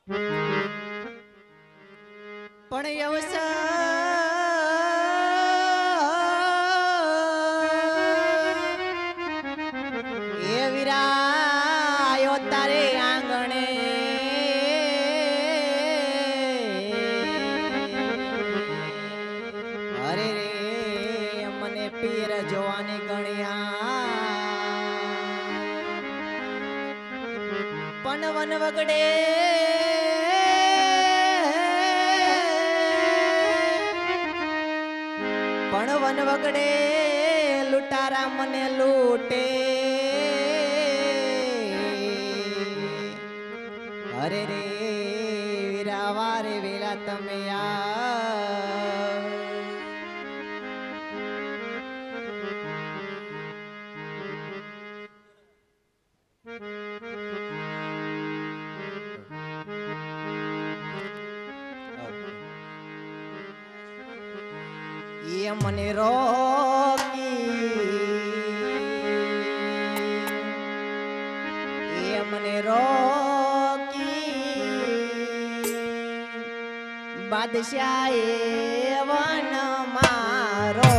પણ અવસર એ વિરાયો તારે આંગણે અરે રે મને પીર જોવાની ગણ્યા પણ વન વગડે પણ વન વગડે લૂંટારા મને લૂટે અરે રે વીરાવા રે વેલા તમે એ મને રોકી બાદશાહ વન મારો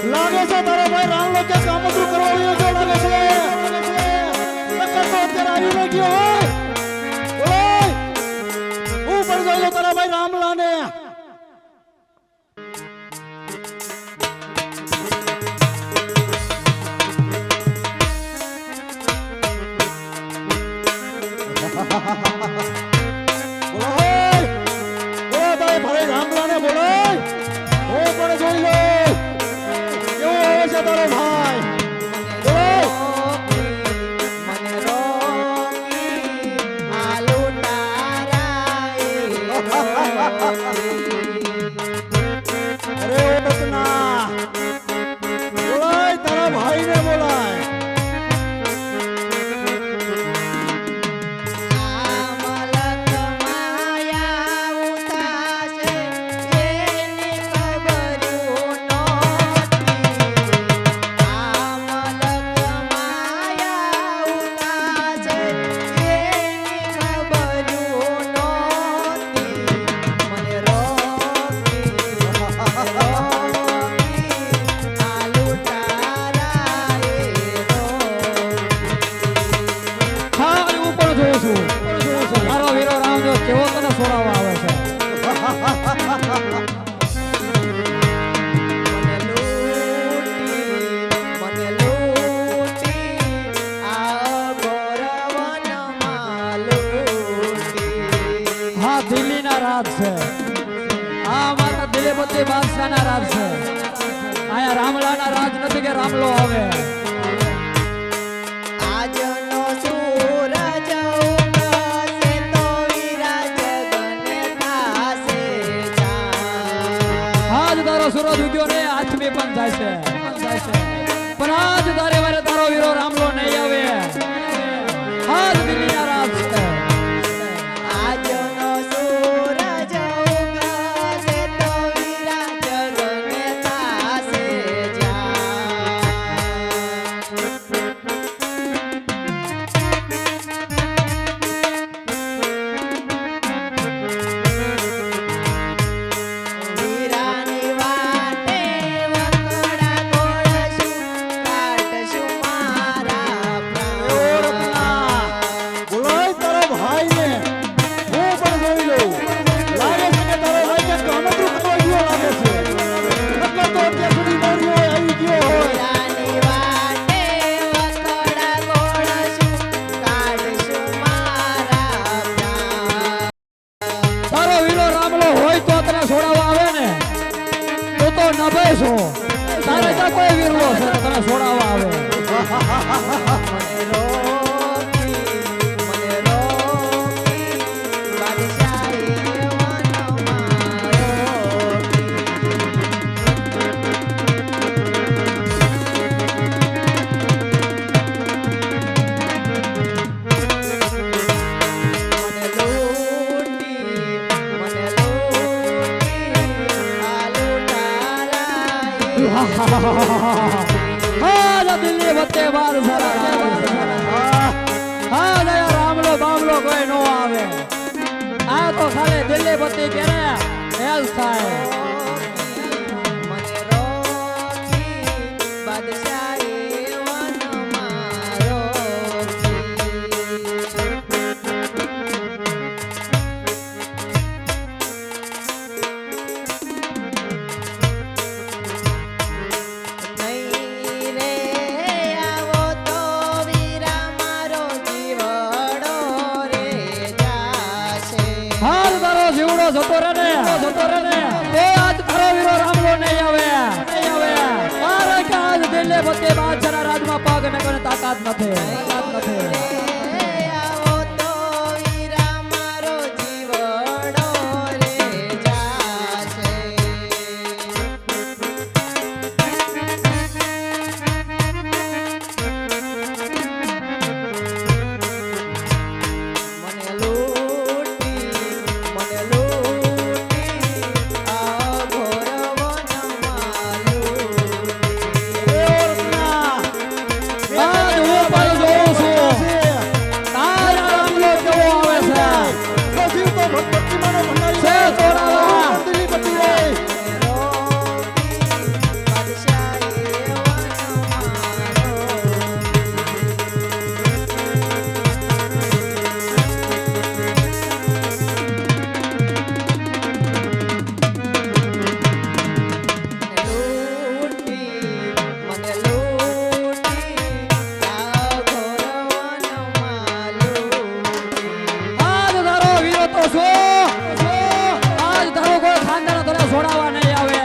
લાગે છે તારો ભાઈ રામલો કે કામધું કરવા આવ્યો છે લાગે છે નકર તો અત્યારે આવી ન ગયો હોય હું પણ જોઈ લો તારા ભાઈ રામલાને હા દિલ્હીના રાજ છે. આ માતા દિલીપતિ બાદશાહના રાજ છે. આયા રામલાના રાજ નથી કે રામલો આવે. આજનો સૂરજ ઉગશે તો વિરાજ ગગને થાશે ચાંદ. આજ તારો સૂરજ ઉગ્યો ને આથમી પણ જાય છે. પણ આજ તારે વારે તારો વીરો રામલો નહીં આવે. આજ દિલ્હીના રાજ છે. આજનો સૂરજ ઉગશે તો વિરાજ ગગને થાશે વીરાની વાટે વખોડા ગોળશું કાઢશું મારા પ્રાણ. બોલાય તારા ભાઈને હું પણ જોઈ લઉં. લાગે છે કે તારો ભાઈ કે કામતરું કરવા ગયો લાગે છે. નકર તો અત્યાર સુધી નોર્યો આવી ગયો હોય. વીરાની વાટે વખોડા ગોળશું કાઢશું મારા પ્રાણ. તારો વીરો રામલો હોય તો તને છોડાવવા આવે ને તું તો નભે છો. તારે ત્યાં કોઈ વીરલો છે તો તને છોડાવવા આવે. મને રોકી બાદશાહી વનમાં મને લૂટી આ લૂંટારાએ. હા દિલ્હી વચ્ચે બાર સારા હા દયા રામલો બામલો કોઈ નો આવે. આ તો ખાલી દિલ્હી પતિ કે ને હેલ થાય. મને રોકી બાદશાહી વનમાં રોકી. નહીં રે આવો તો વીરા મારો જીવડો રે જાશે. હાલ તારો જીવડો જતો રે ને એ આજ તારો વીરો રામલો નહીં આવે. મારે કે આજ દિલ્હી પતિ બાદશાહના રાજમાં પગ ને કોને તાકાત નથી. આવો તો વીરા મારો જીવડો રે જાશે. મને લૂટી આ ઘોર વનમાં લૂટી. આજ હું પણ જોઉં છું તારા રામલો કેવો આવે છે. છે તોડાવા. આજ તારો વીરો તો છો. આજ તારો કોઈ ખાનદાન તને છોડાવવા નહીં આવે.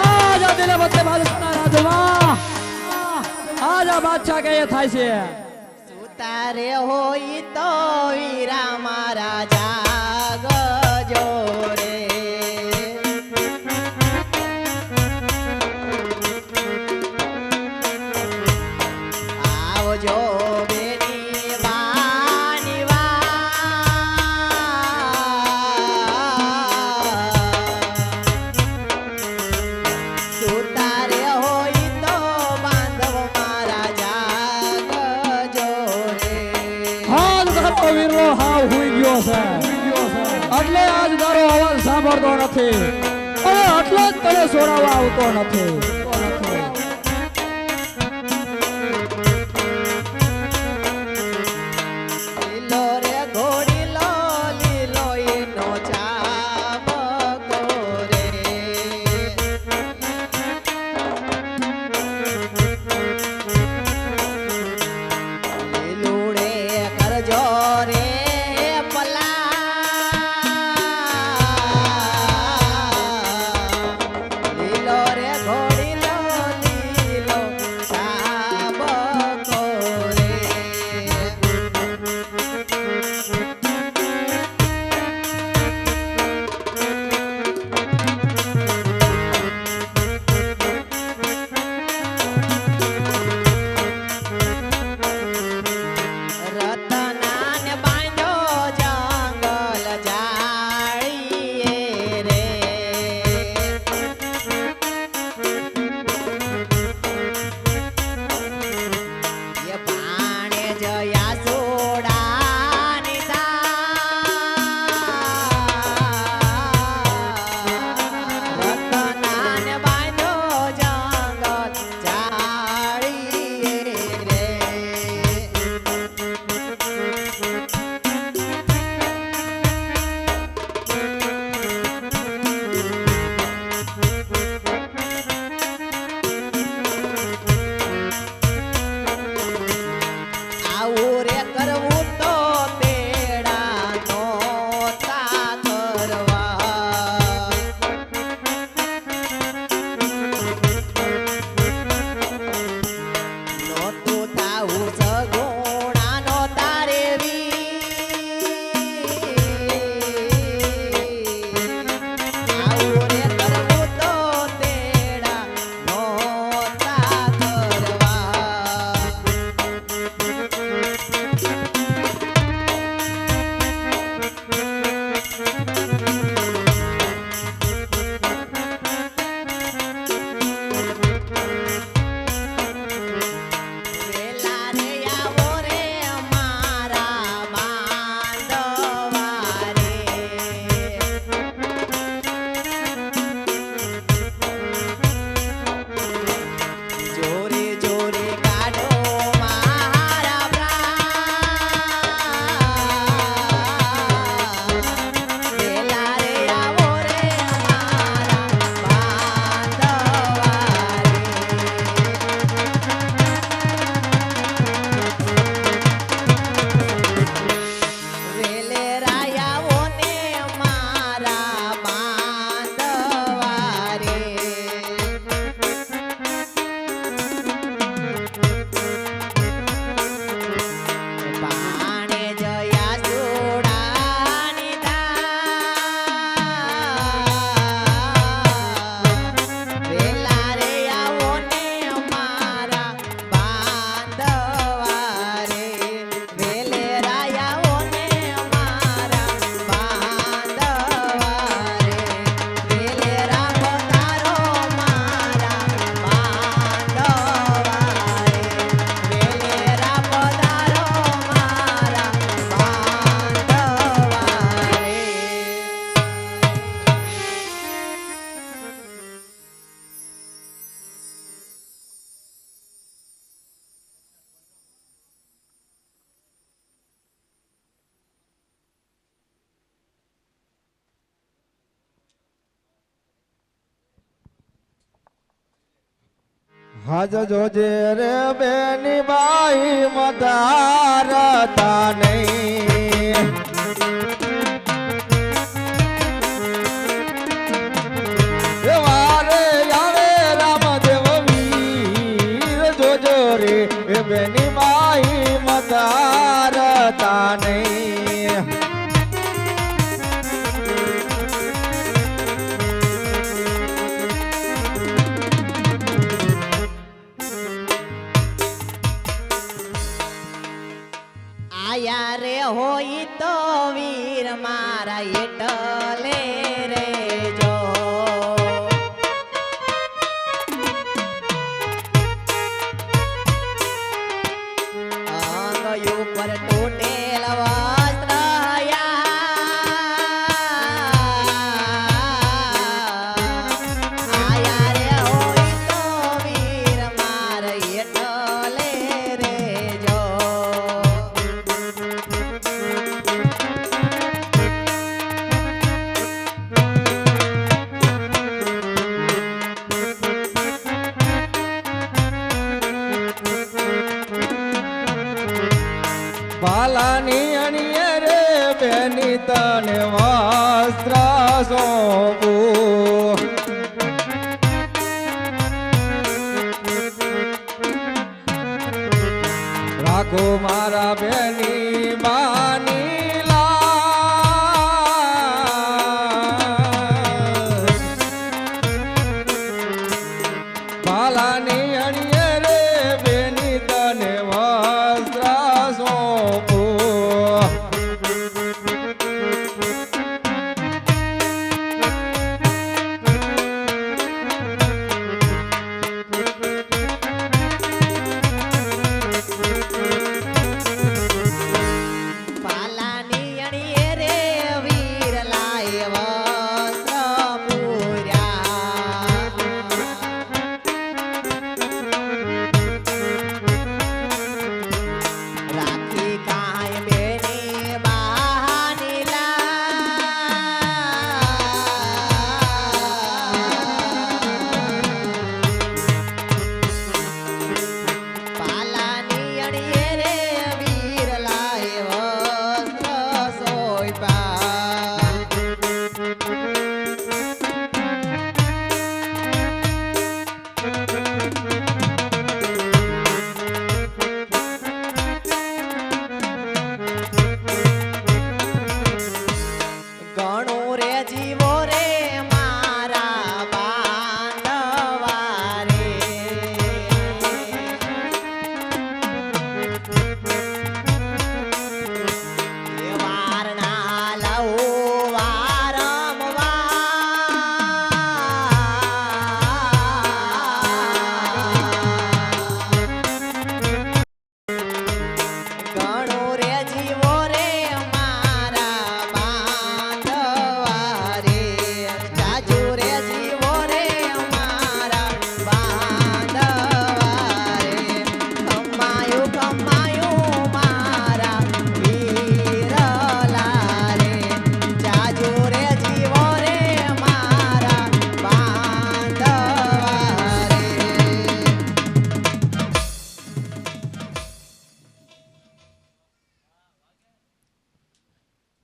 આજ આ દિલ્હી વચ્ચે બાદશાહના રાજમાં આજ આ બાદશાહ કે એ થાય છે. તારે હોય તો વીરા મારા જાગજો રે. આવજો બેની વાની સુતારે હોય તો બાંધવ મારા જાગજો રે. આજ તારો વીરો હાવ હુઈ ગયો છે. એટલે આજ તારો અવાજ સાંભળતો નથી અને એટલે જ તને છોડાવવા આવતો નથી. લીલો રે ઘોડીલો લીલો એનો ચામડો હાજ જોજે રે બેની બાઈ મધારતા નહીં વારે આવે રામદેવ વીર જોજો રે બેની બાઈ મધારતા નહીં આયા રે હોય તો વીર મારા એટલે રે જો અંગ ઉપર તૂટેલ વસ્ત્ર આયા રે હોય તો વીર મારા એટલે રે જો બાલાની અણીએ રે બેની તને વસ્ત્ર સોંપું રાખો મારા બેની બાની લાજ બાલાની અણીએ રે બેની તને વસ્ત્ર સોંપું પાલાની અણીએ રે વીર લાય વસ્ત્ર પૂર્યા રાખી કાંઈ બેની બહાની પાલાની અણીએ રે વીર લાય વસ્ત્ર સોયપા ગણું રે જીવો રે મારા બાંધવા રે એ વારના લઉં વારંવાર ગણું રે જીવો રે મારા બાંધવા રે જાજુ રે જીવો રે મારા બાંધવા રે કમાયું મારા વીરલા રે જાજુ રે જીવો રે મારા બાંધવા રે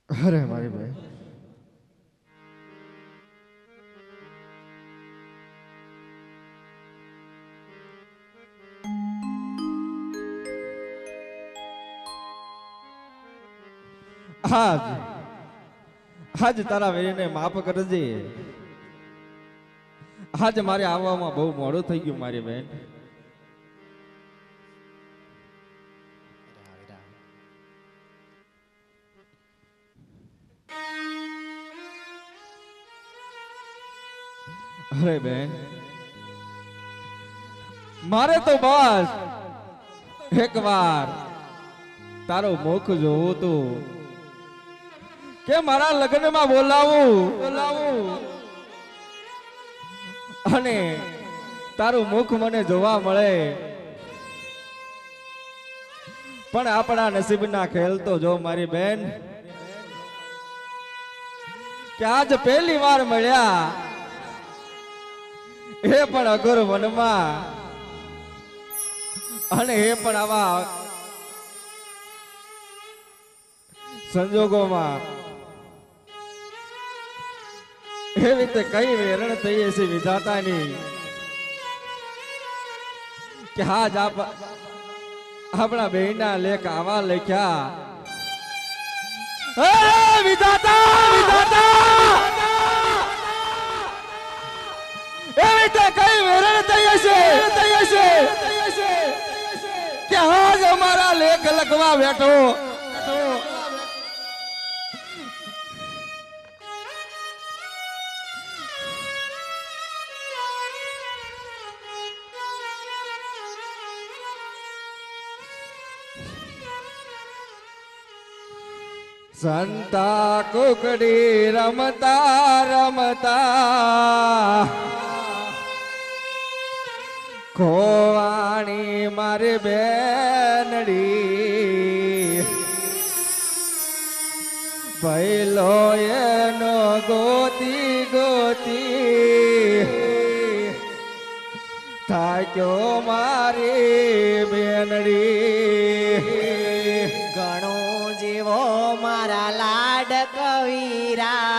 અરે મારી ભાઈ આજ તારા વીરને માફ કરજે આજ મારે આવવામાં બહુ મોડું થઈ ગયું મારી બેન અરે બેન મારે તો બસ એકવાર તારો મુખ જોવું તું કે મારા લગ્નમાં બોલાવું અને તારું મુખ મને જોવા મળે પણ આપણા નસીબના ખેલ તો જો મારી બેન કે આજ પહેલી વાર મળ્યા એ પણ અઘોર વનમાં અને એ પણ આવા સંજોગોમાં એવી રીતે કઈ વેરણ થઈ છે વિધાતાની કે આજ આપણા બેના લેખ આવા લખ્યા. વિધાતા એવી રીતે કઈ વેરણ થઈ છે કે આજ અમારા લેખ લખવા બેઠો. સંતા કુકડી રમતા રમતા ખોવાણી મારી બેનડી પહેલો એનો ગોતી ગોતી થાક્યો મારી બેનડી. ઘણો જેવો મારા લાડ કવીરા